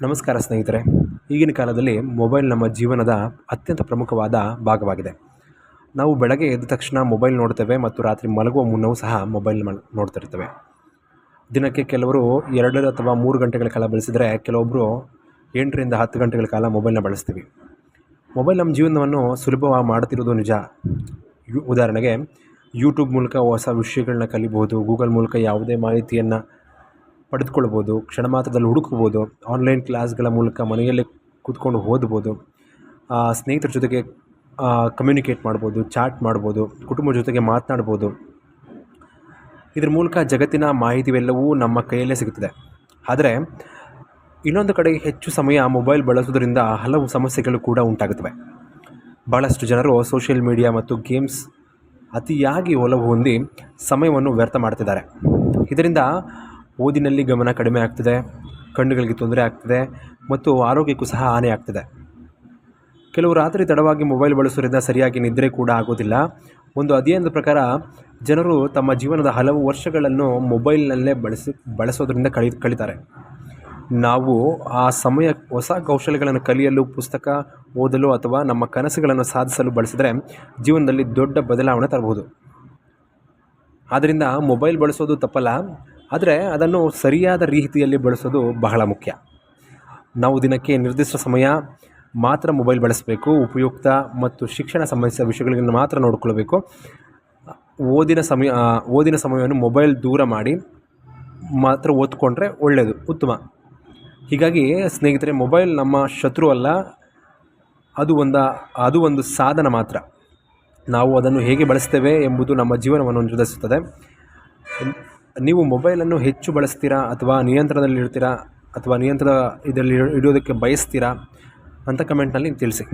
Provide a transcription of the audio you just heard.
ನಮಸ್ಕಾರ ಸ್ನೇಹಿತರೆ. ಈಗಿನ ಕಾಲದಲ್ಲಿ ಮೊಬೈಲ್ ನಮ್ಮ ಜೀವನದ ಅತ್ಯಂತ ಪ್ರಮುಖವಾದ ಭಾಗವಾಗಿದೆ. ನಾವು ಬೆಳಗ್ಗೆ ಎದ್ದ ತಕ್ಷಣ ಮೊಬೈಲ್ ನೋಡ್ತೇವೆ ಮತ್ತು ರಾತ್ರಿ ಮಲಗುವ ಮುನ್ನವೂ ಸಹ ಮೊಬೈಲ್ ನೋಡ್ತಿರ್ತೇವೆ. ದಿನಕ್ಕೆ ಕೆಲವರು 2 ಅಥವಾ 3 ಗಂಟೆಗಳ ಕಾಲ ಬಳಸಿದರೆ, ಕೆಲವೊಬ್ಬರು 8 ರಿಂದ 10 ಗಂಟೆಗಳ ಕಾಲ ಮೊಬೈಲ್ನ ಬಳಸ್ತೀವಿ. ಮೊಬೈಲ್ ನಮ್ಮ ಜೀವನವನ್ನು ಸುಲಭವಾಗಿ ಮಾಡ್ತಿರೋದು ನಿಜ. ಉದಾಹರಣೆಗೆ ಯೂಟ್ಯೂಬ್ ಮೂಲಕ ಹೊಸ ವಿಷಯಗಳನ್ನ ಕಲಿಬೋದು, ಗೂಗಲ್ ಮೂಲಕ ಯಾವುದೇ ಮಾಹಿತಿಯನ್ನು ಪಡೆದುಕೊಳ್ಬೋದು, ಕ್ಷಣ ಮಾತ್ರದಲ್ಲಿ ಹುಡುಕ್ಬೋದು, ಆನ್ಲೈನ್ ಕ್ಲಾಸ್ಗಳ ಮೂಲಕ ಮನೆಯಲ್ಲೇ ಕೂತ್ಕೊಂಡು ಓದ್ಬೋದು, ಸ್ನೇಹಿತರ ಜೊತೆಗೆ ಕಮ್ಯುನಿಕೇಟ್ ಮಾಡ್ಬೋದು, ಚಾಟ್ ಮಾಡ್ಬೋದು, ಕುಟುಂಬದ ಜೊತೆಗೆ ಮಾತನಾಡ್ಬೋದು. ಇದ್ರ ಮೂಲಕ ಜಗತ್ತಿನ ಮಾಹಿತಿವೆಲ್ಲವೂ ನಮ್ಮ ಕೈಯಲ್ಲೇ ಸಿಗುತ್ತದೆ. ಆದರೆ ಇನ್ನೊಂದು ಕಡೆ ಹೆಚ್ಚು ಸಮಯ ಮೊಬೈಲ್ ಬಳಸೋದ್ರಿಂದ ಹಲವು ಸಮಸ್ಯೆಗಳು ಕೂಡ ಉಂಟಾಗುತ್ತವೆ. ಭಾಳಷ್ಟು ಜನರು ಸೋಷಿಯಲ್ ಮೀಡಿಯಾ ಮತ್ತು ಗೇಮ್ಸ್ ಅತಿಯಾಗಿ ಒಲವು ಹೊಂದಿ ಸಮಯವನ್ನು ವ್ಯರ್ಥ ಮಾಡ್ತಿದ್ದಾರೆ. ಇದರಿಂದ ಓದಿನಲ್ಲಿ ಗಮನ ಕಡಿಮೆ ಆಗ್ತದೆ, ಕಣ್ಣುಗಳಿಗೆ ತೊಂದರೆ ಆಗ್ತದೆ ಮತ್ತು ಆರೋಗ್ಯಕ್ಕೂ ಸಹ ಹಾನಿ ಆಗ್ತದೆ. ಕೆಲವು ರಾತ್ರಿ ತಡವಾಗಿ ಮೊಬೈಲ್ ಬಳಸೋದ್ರಿಂದ ಸರಿಯಾಗಿ ನಿದ್ರೆ ಕೂಡ ಆಗೋದಿಲ್ಲ. ಒಂದು ಅಧ್ಯಯನದ ಪ್ರಕಾರ ಜನರು ತಮ್ಮ ಜೀವನದ ಹಲವು ವರ್ಷಗಳನ್ನು ಮೊಬೈಲ್ನಲ್ಲೇ ಬಳಸೋದ್ರಿಂದ ಕಳೀತಾರೆ. ನಾವು ಆ ಸಮಯ ಹೊಸ ಕೌಶಲ್ಯಗಳನ್ನು ಕಲಿಯಲು, ಪುಸ್ತಕ ಓದಲು ಅಥವಾ ನಮ್ಮ ಕನಸುಗಳನ್ನು ಸಾಧಿಸಲು ಬಳಸಿದರೆ ಜೀವನದಲ್ಲಿ ದೊಡ್ಡ ಬದಲಾವಣೆ ತರಬಹುದು. ಆದ್ದರಿಂದ ಮೊಬೈಲ್ ಬಳಸೋದು ತಪ್ಪಲ್ಲ, ಆದರೆ ಅದನ್ನು ಸರಿಯಾದ ರೀತಿಯಲ್ಲಿ ಬಳಸೋದು ಬಹಳ ಮುಖ್ಯ. ನಾವು ದಿನಕ್ಕೆ ನಿರ್ದಿಷ್ಟ ಸಮಯ ಮಾತ್ರ ಮೊಬೈಲ್ ಬಳಸಬೇಕು. ಉಪಯುಕ್ತ ಮತ್ತು ಶಿಕ್ಷಣ ಸಂಬಂಧಿಸಿದ ವಿಷಯಗಳನ್ನು ಮಾತ್ರ ನೋಡಿಕೊಳ್ಬೇಕು. ಓದಿನ ಸಮಯವನ್ನು ಮೊಬೈಲ್ ದೂರ ಮಾಡಿ ಮಾತ್ರ ಓದ್ಕೊಂಡ್ರೆ ಒಳ್ಳೆಯದು, ಉತ್ತಮ. ಹೀಗಾಗಿ ಸ್ನೇಹಿತರೆ, ಮೊಬೈಲ್ ನಮ್ಮ ಶತ್ರು ಅಲ್ಲ, ಅದು ಒಂದು ಸಾಧನ ಮಾತ್ರ. ನಾವು ಅದನ್ನು ಹೇಗೆ ಬಳಸ್ತೇವೆ ಎಂಬುದು ನಮ್ಮ ಜೀವನವನ್ನು ನಿರ್ಧರಿಸುತ್ತದೆ. ನೀವು ಮೊಬೈಲನ್ನು ಹೆಚ್ಚು ಬಳಸ್ತೀರಾ ಅಥವಾ ನಿಯಂತ್ರಣದಲ್ಲಿ ಇಡ್ತೀರಾ ಅಥವಾ ಇದರಲ್ಲಿ ಇಡೋದಕ್ಕೆ ಬಯಸ್ತೀರಾ ಅಂತ ಕಮೆಂಟ್ನಲ್ಲಿ ತಿಳಿಸಿ.